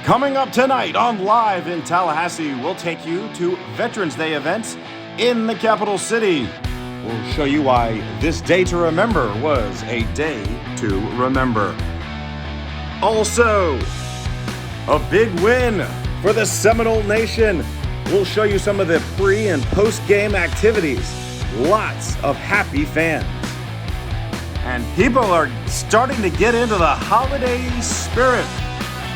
Coming up tonight on Live in Tallahassee, we'll take you to Veterans Day events in the capital city. We'll show you why this day to remember was a day to remember. Also, a big win for the Seminole Nation. We'll show you some of the pre- and post-game activities. Lots of happy fans. And people are starting to get into the holiday spirit.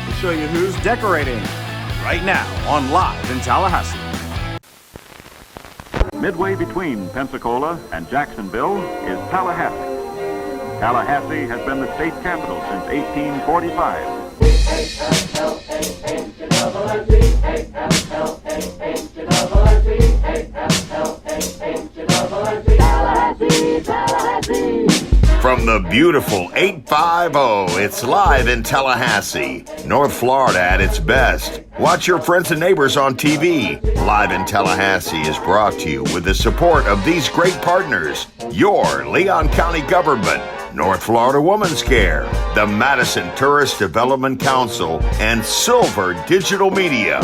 We'll show you who's decorating right now on Live in Tallahassee. Midway between Pensacola and Jacksonville is Tallahassee. Tallahassee has been the state capital since 1845. From the beautiful 850, it's Live in Tallahassee, North Florida at its best. Watch your friends and neighbors on TV. Live in Tallahassee is brought to you with the support of these great partners: your Leon County Government, North Florida Women's Care, the Madison Tourist Development Council, and Silver Digital Media.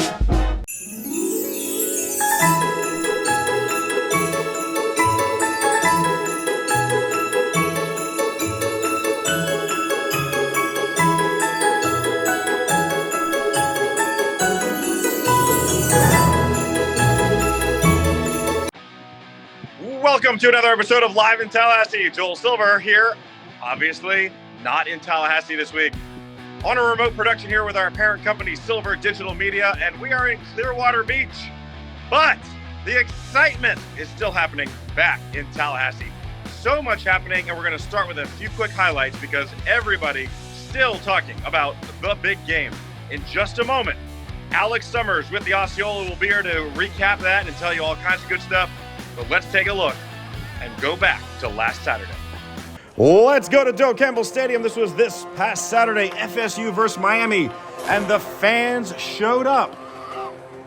Welcome to another episode of Live in Tallahassee. Joel Silver here, obviously not in Tallahassee this week, on a remote production here with our parent company, Silver Digital Media, and we are in Clearwater Beach. But the excitement is still happening back in Tallahassee. So much happening, and we're going to start with a few quick highlights because everybody's still talking about the big game. In just a moment, Alex Summers with the Osceola will be here to recap that and tell you all kinds of good stuff. But let's take a look and go back to last Saturday. Let's go to Doak Campbell Stadium. This was this past Saturday, FSU versus Miami, and the fans showed up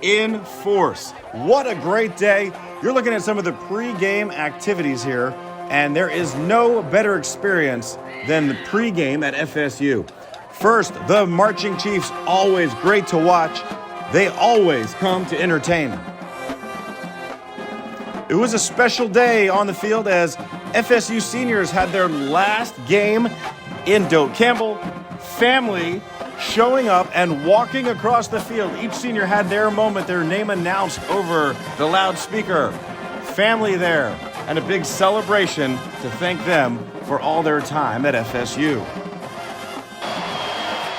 in force. What a great day. You're looking at some of the pre-game activities here, and there is no better experience than the pre-game at FSU. First, the Marching Chiefs, always great to watch. They always come to entertain. It was a special day on the field as FSU seniors had their last game in Doak Campbell. Family showing up and walking across the field. Each senior had their moment, their name announced over the loudspeaker. Family there, and a big celebration to thank them for all their time at FSU.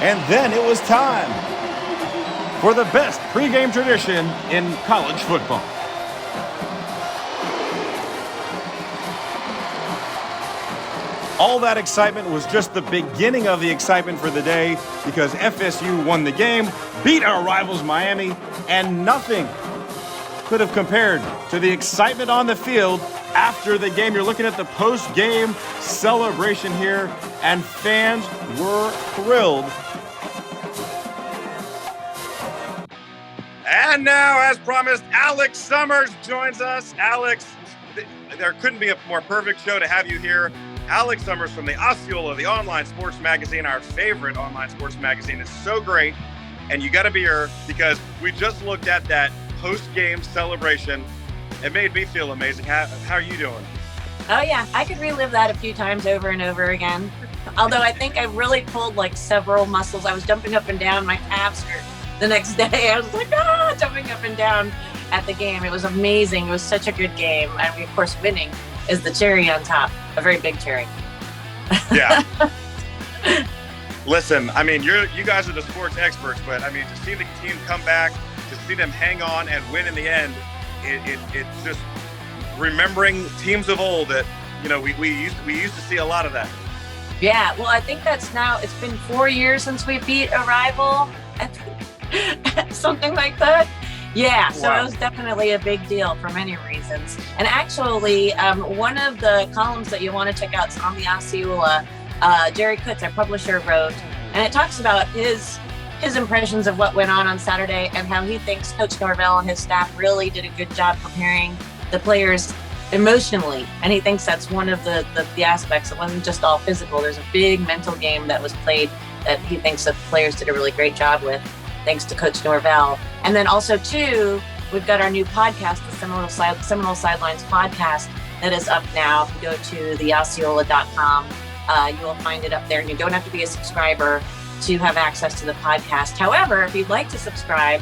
And then it was time for the best pregame tradition in college football. All that excitement was just the beginning of the excitement for the day because FSU won the game, beat our rivals Miami, and nothing could have compared to the excitement on the field after the game. You're looking at the post-game celebration here, and fans were thrilled. And now, as promised, Alex Summers joins us. Alex, there couldn't be a more perfect show to have you here. Alex Summers from the Osceola, the online sports magazine, our favorite online sports magazine. Is so great, and you got to be here because we just looked at that post-game celebration. It made me feel amazing. How are you doing? Oh, yeah. I could relive that a few times over and over again. Although I think I really pulled like several muscles. I was jumping up and down. My calves hurt the next day. I was like, jumping up and down at the game. It was amazing. It was such a good game. And of course, winning is the cherry on top, a very big cherry. Yeah. Listen, I mean, you guys are the sports experts, but I mean, to see the team come back, to see them hang on and win in the end, it's just remembering teams of old that, you know, we used to see a lot of that. Yeah, well, I think that's now, it's been 4 years since we beat a rival, something like that. Yeah, so It was definitely a big deal for many reasons. And actually, one of the columns that you want to check out is on the Osceola. Jerry Kutz, our publisher, wrote, and it talks about his impressions of what went on Saturday and how he thinks Coach Norvell and his staff really did a good job preparing the players emotionally. And he thinks that's one of the aspects. It wasn't just all physical. There's a big mental game that was played that he thinks that the players did a really great job with. thanks to Coach Norvell. And then also, too, we've got our new podcast, the Seminole Sidelines podcast, that is up now. If you go to theosceola.com, you will find it up there. And you don't have to be a subscriber to have access to the podcast. However, if you'd like to subscribe,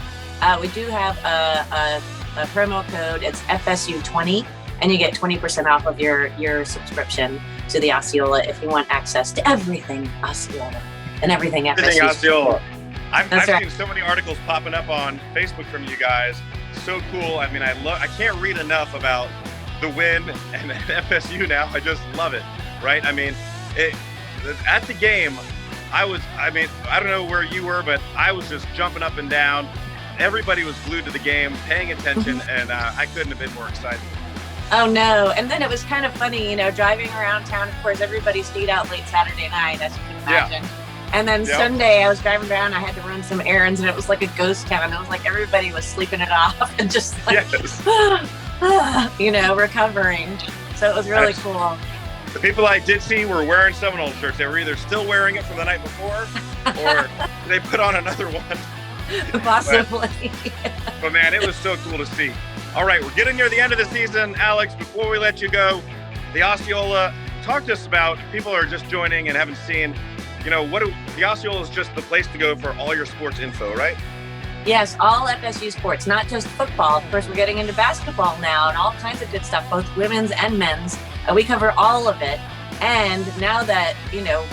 we do have a promo code. It's FSU20, and you get 20% off of your subscription to the Osceola if you want access to everything Osceola and everything FSU. Everything Osceola. I've right. seen so many articles popping up on Facebook from you guys. So cool. I mean, I can't read enough about the win and FSU now. I just love it, right? I mean, at the game, I don't know where you were, but I was just jumping up and down. Everybody was glued to the game, paying attention, and I couldn't have been more excited. Oh, no. And then it was kind of funny, driving around town. Of course, everybody stayed out late Saturday night, as you can imagine. Yeah. And then Sunday, I was driving around. I had to run some errands, and it was like a ghost town. It was like everybody was sleeping it off and just like, recovering. So it was really cool. The people I did see were wearing Seminole shirts. They were either still wearing it from the night before, or they put on another one. Possibly. But man, it was so cool to see. All right, we're getting near the end of the season. Alex, before we let you go, the Osceola, talk to us about, people are just joining and haven't seen, the Osceola is just the place to go for all your sports info, right? Yes, all FSU sports, not just football. Of course, we're getting into basketball now and all kinds of good stuff, both women's and men's. We cover all of it. And now that,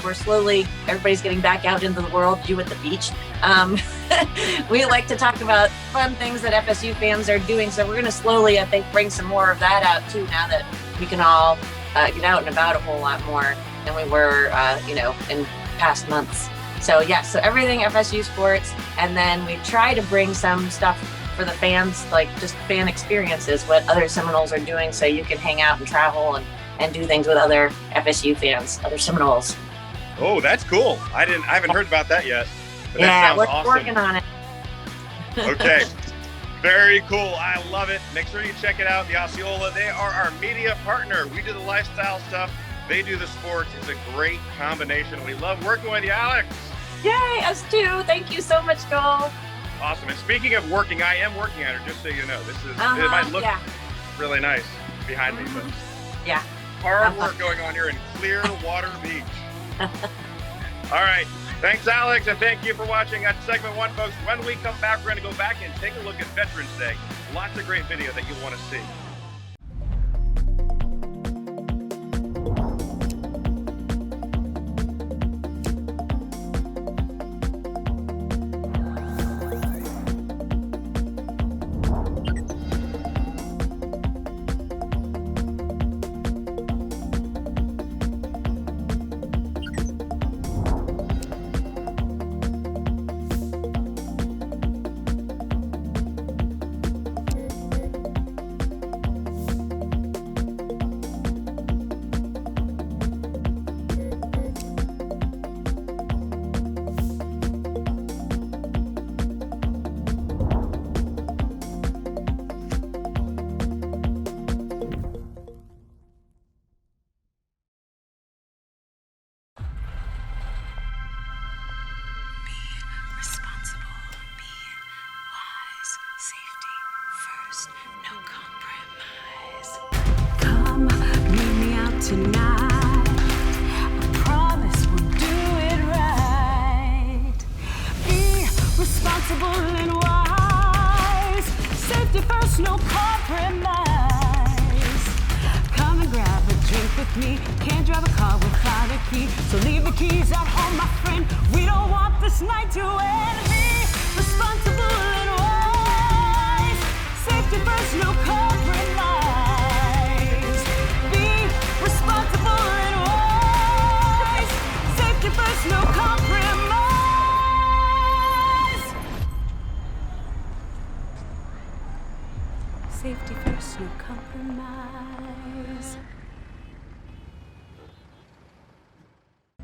we're slowly, everybody's getting back out into the world, you at the beach, we like to talk about fun things that FSU fans are doing. So we're going to slowly, I think, bring some more of that out, too, now that we can all get out and about a whole lot more than we were, in past months. So, so everything FSU sports. And then we try to bring some stuff for the fans, like just fan experiences, what other Seminoles are doing, so you can hang out and travel and do things with other FSU fans, other Seminoles. Oh, that's cool. I haven't heard about that yet. But yeah, we're awesome. working on it. Okay. Very cool. I love it. Make sure you check it out. The Osceola, they are our media partner. We do the lifestyle stuff. They do the sports. It's a great combination. We love working with you, Alex. Yay, us too. Thank you so much, Joel. Awesome. And speaking of working, I am working on it, just so you know. This is, it might look really nice behind me, but hard work going on here in Clearwater Beach. All right. Thanks, Alex, and thank you for watching at segment 1, folks. When we come back, we're going to go back and take a look at Veterans Day. Lots of great video that you'll want to see. Tonight, I promise we'll do it right. Be responsible and wise. Safety first, no compromise. Come and grab a drink with me. Can't drive a car without a key, so leave the keys at home, my friend. We don't want this night to end. Be responsible and wise. Safety first, no compromise. Responsible and wise. Safety first, no compromise. Safety first, no compromise.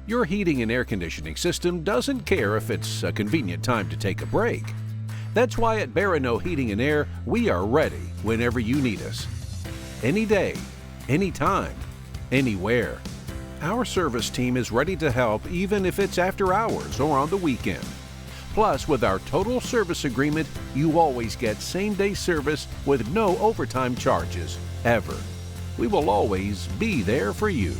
Your heating and air conditioning system doesn't care if it's a convenient time to take a break. That's why at Barano Heating and Air, we are ready whenever you need us. Any day, anytime, anywhere. Our service team is ready to help even if it's after hours or on the weekend. Plus, with our total service agreement, you always get same-day service with no overtime charges, ever. We will always be there for you.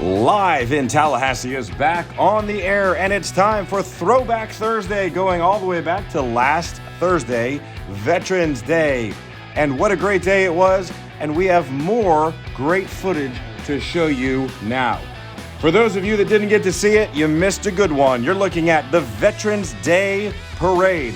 Live in Tallahassee is back on the air, and it's time for Throwback Thursday, going all the way back to last Thursday, Veterans Day. And what a great day it was, and we have more great footage to show you now. For those of you that didn't get to see it, you missed a good one. You're looking at the Veterans Day Parade.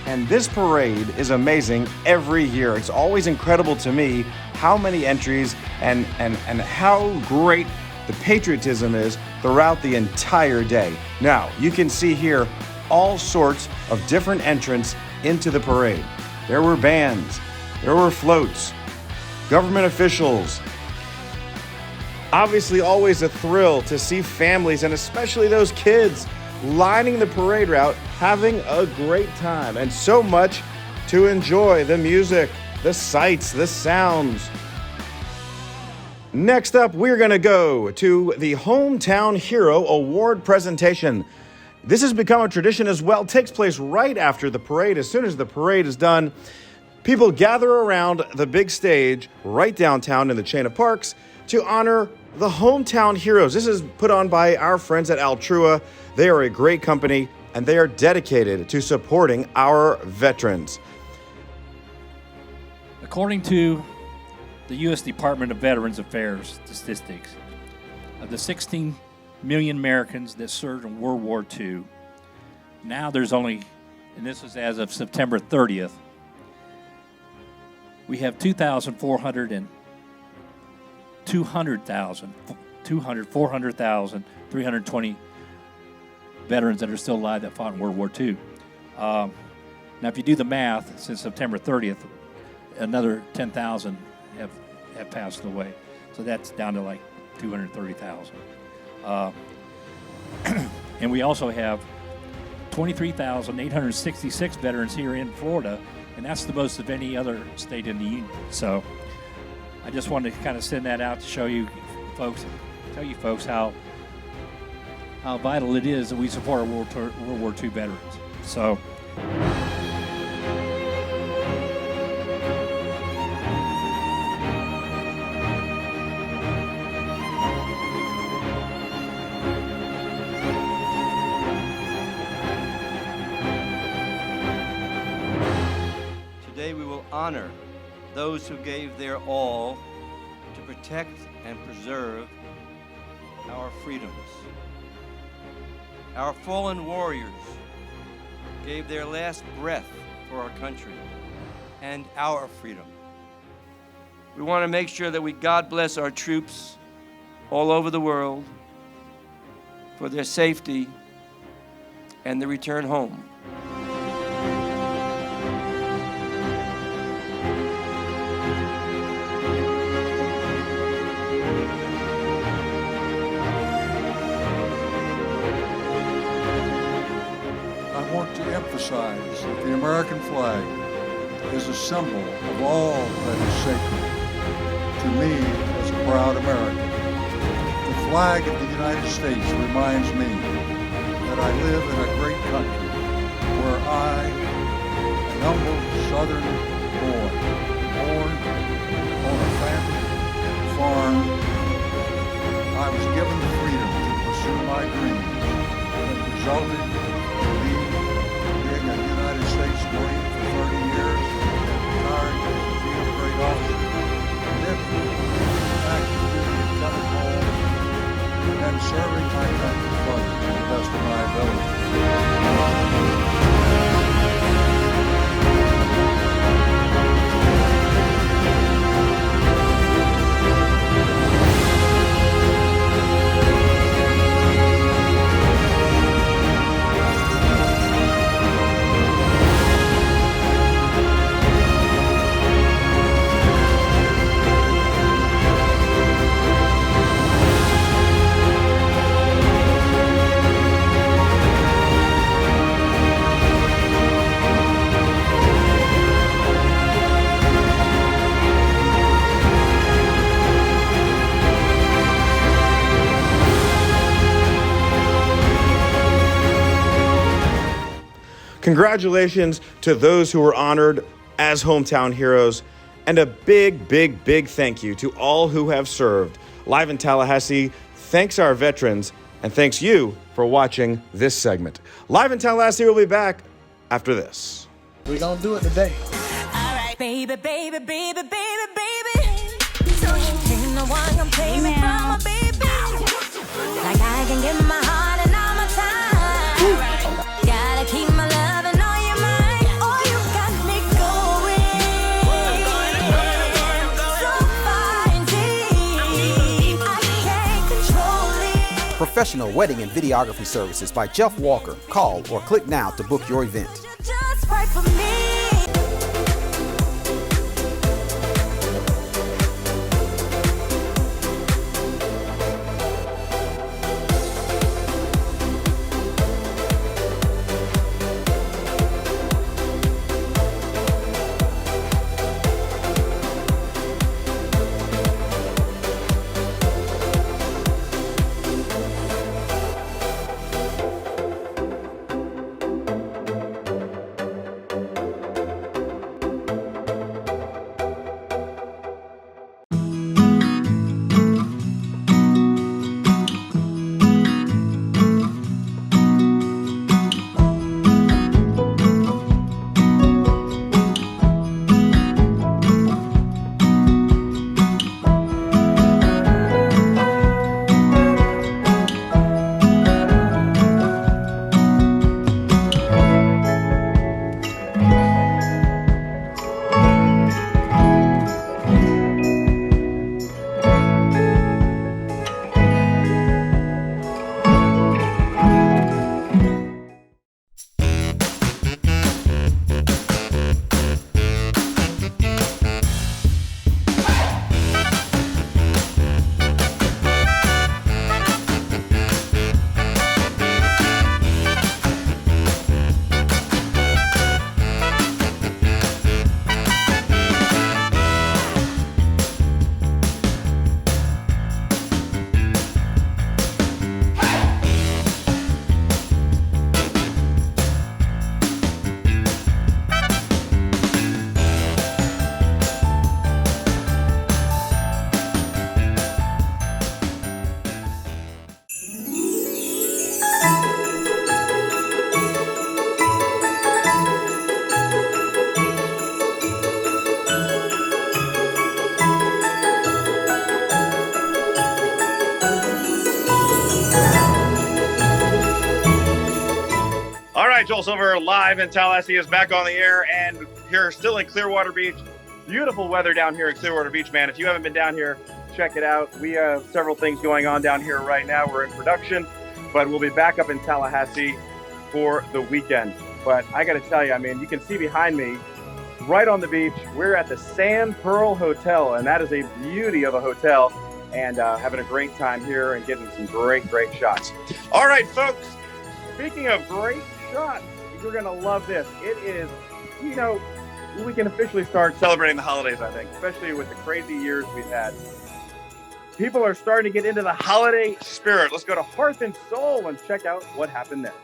And this parade is amazing every year. It's always incredible to me how many entries and how great the patriotism is throughout the entire day. Now, you can see here all sorts of different entrants into the parade. There were bands, there were floats, government officials. Obviously, always a thrill to see families, and especially those kids, lining the parade route, having a great time, and so much to enjoy: the music, the sights, the sounds. Next up, we're going to go to the Hometown Hero Award presentation. This has become a tradition as well. It takes place right after the parade. As soon as the parade is done, people gather around the big stage right downtown in the chain of parks to honor the Hometown Heroes. This is put on by our friends at Altrua. They are a great company, and they are dedicated to supporting our veterans. According to the U.S. Department of Veterans Affairs statistics, of the 16 million Americans that served in World War II, now there's only, and this is as of September 30th, we have 400,000 veterans that are still alive that fought in World War II. Now, if you do the math, since September 30th, another 10,000 have passed away. So that's down to like 230,000. And we also have 23,866 veterans here in Florida, and that's the most of any other state in the union. So I just wanted to kind of send that out to show you folks, tell you folks how vital it is that we support our World War II veterans. So. Today we will honor those who gave their all to protect and preserve our freedoms. Our fallen warriors gave their last breath for our country and our freedom. We want to make sure that we God bless our troops all over the world for their safety and the return home. I want to emphasize that the American flag is a symbol of all that is sacred to me as a proud American. The flag of the United States reminds me that I live in a great country where I, an humble southern boy, born on a family farm, I was given the freedom to pursue my dreams that resulted in me being a United States Marine for 30 years and retired as a field grade officer, and then active duty and coming home, and then serving my country's budget to the best of my ability. Congratulations to those who were honored as hometown heroes, and a big, big, big thank you to all who have served. Live in Tallahassee thanks our veterans, and thanks you for watching this segment. Live in Tallahassee will be back after this. We're gonna do it today. Alright, baby, baby, baby, baby, baby. So you ain't the one gonna play me from a baby. Like I can give my heart and all my time. Gotta keep my love and all your mind. Oh, you got me going so far and deep. I can't control it. Professional wedding and videography services by Jeff Walker. Call or click now to book your event. Just right for me. Joel Silver live in Tallahassee is back on the air, and here still in Clearwater Beach. Beautiful weather down here in Clearwater Beach, man. If you haven't been down here, check it out. We have several things going on down here right now. We're in production, but we'll be back up in Tallahassee for the weekend. But I got to tell you, I mean, you can see behind me, right on the beach, we're at the Sand Pearl Hotel, and that is a beauty of a hotel, and having a great time here and getting some great shots. All right, folks, speaking of great shots, you're going to love this. It is, you know, we can officially start celebrating the holidays, I think, especially with the crazy years we've had. People are starting to get into the holiday spirit. Let's go to Hearth and Soul and check out what happened there.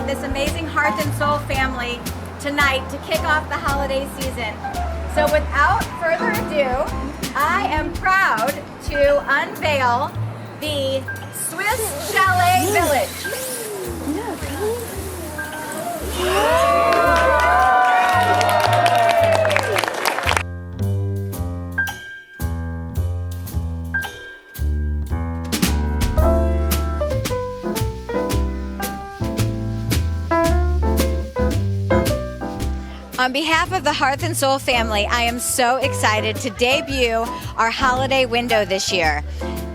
This amazing Hearth and Soul family tonight to kick off the holiday season. So without further ado, I am proud to unveil the Swiss Chalet Village. On behalf of the Hearth and Soul family, I am so excited to debut our holiday window this year.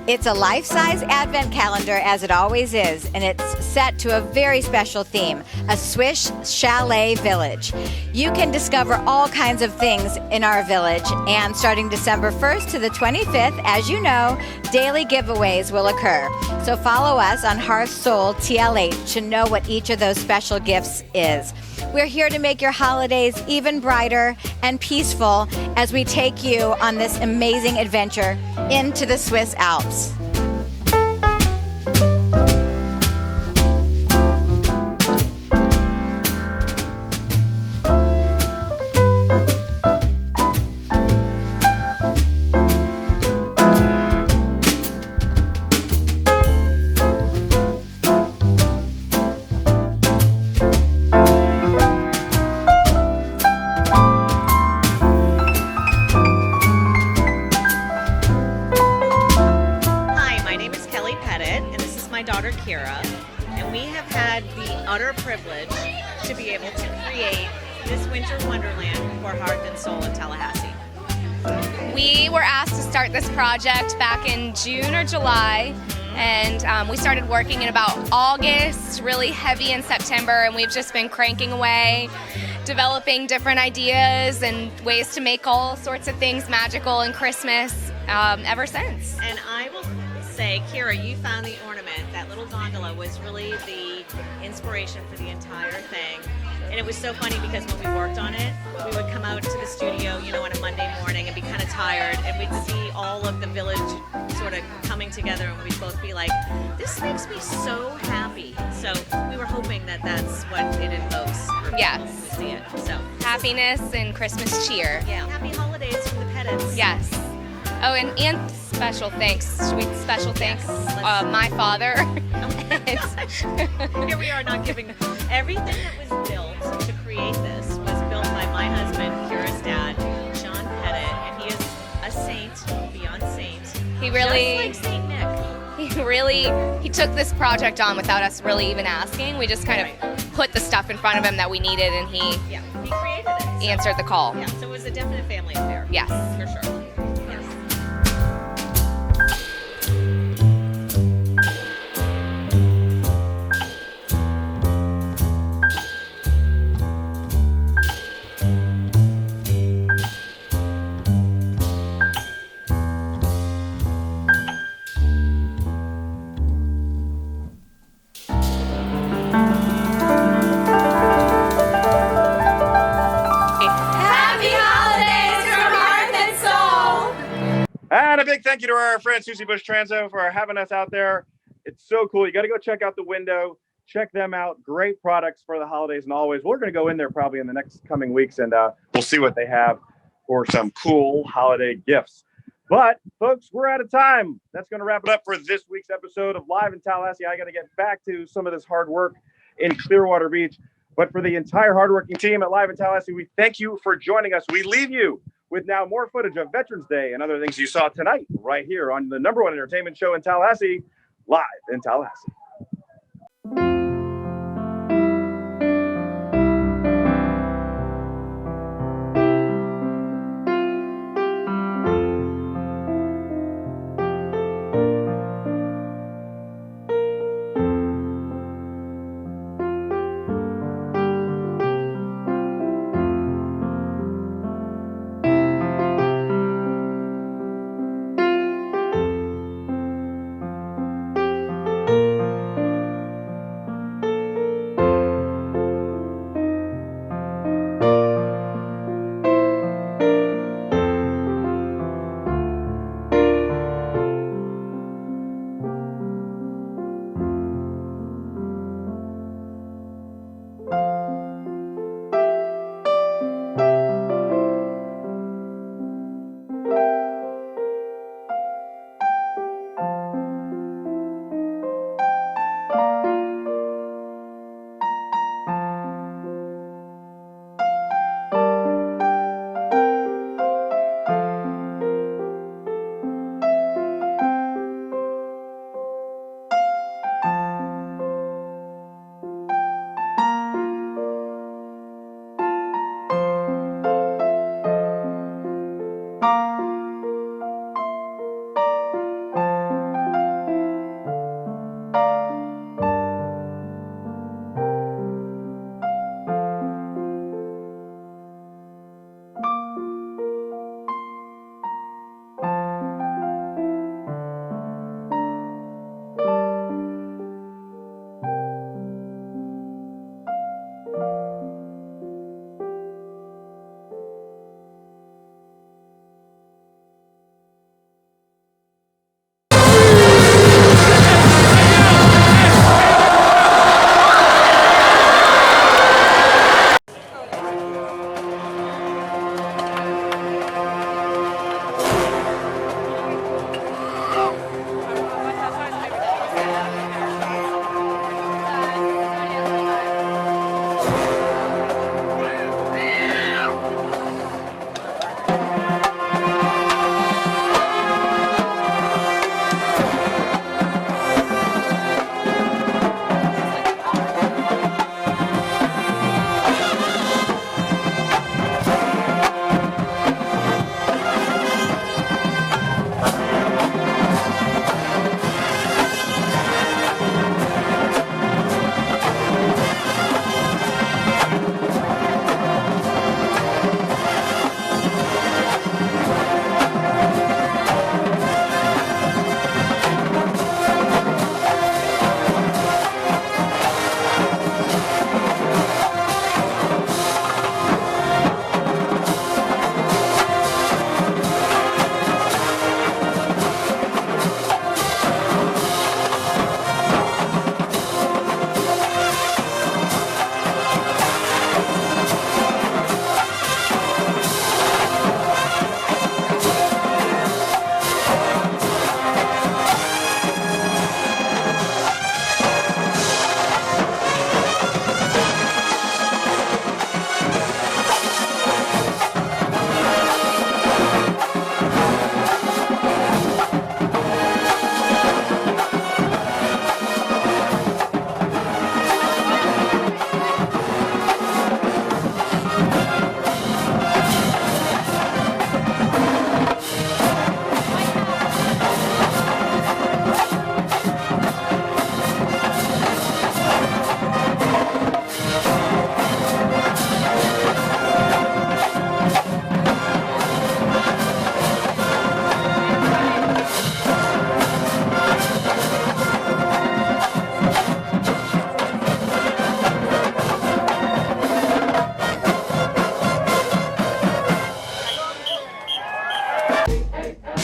It's a life-size advent calendar, as it always is, and it's set to a very special theme, a Swiss chalet village. You can discover all kinds of things in our village, and starting December 1st to the 25th, as you know, daily giveaways will occur. So follow us on Hearth Soul TLH to know what each of those special gifts is. We're here to make your holidays even brighter and peaceful as we take you on this amazing adventure into the Swiss Alps. And we have had the utter privilege to be able to create this winter wonderland for Hearth and Soul in Tallahassee. We were asked to start this project back in June or July, and we started working in about August, really heavy in September, and we've just been cranking away, developing different ideas and ways to make all sorts of things magical in Christmas ever since. And I will say, Kira, you found the ornament. That little gondola was really the inspiration for the entire thing. And it was so funny because when we worked on it, we would come out to the studio, you know, on a Monday morning and be kind of tired, and we'd see all of the village sort of coming together, and we'd both be like, this makes me so happy. So we were hoping that that's what it invokes for people Yes. when we see it. So Happiness and Christmas cheer. yeah, happy holidays from the Pettits. Yes. Oh, and special thanks, my father. Here we are not giving everything that was built to create this was built by my husband, Kira's dad, John Pettit, and he is a saint beyond saint. He really, just like Saint Nick. he took this project on without us really even asking. We just kind of put the stuff in front of him that we needed, and he created it. So, answered the call. Yeah, so it was a definite family affair. Yes. For sure. And a big thank you to our friend Susie Bush Transo for having us out there. It's so cool. You got to go check out the window. Check them out. Great products for the holidays and always. We're going to go in there probably in the next coming weeks, and we'll see what they have for some cool holiday gifts. But, folks, we're out of time. That's going to wrap it up for this week's episode of Live in Tallahassee. I got to get back to some of this hard work in Clearwater Beach. But for the entire hardworking team at Live in Tallahassee, we thank you for joining us. We leave you with now more footage of Veterans Day and other things you saw tonight right here on the #1 entertainment show in Tallahassee, Live in Tallahassee.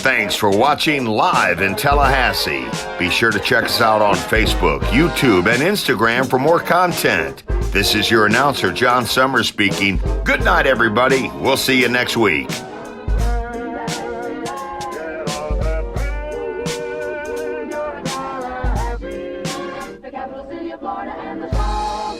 Thanks for watching Live in Tallahassee. Be sure to check us out on Facebook, YouTube, and Instagram for more content. This is your announcer, John Summers, speaking. Good night, everybody. We'll see you next week. The capital city of Florida and the small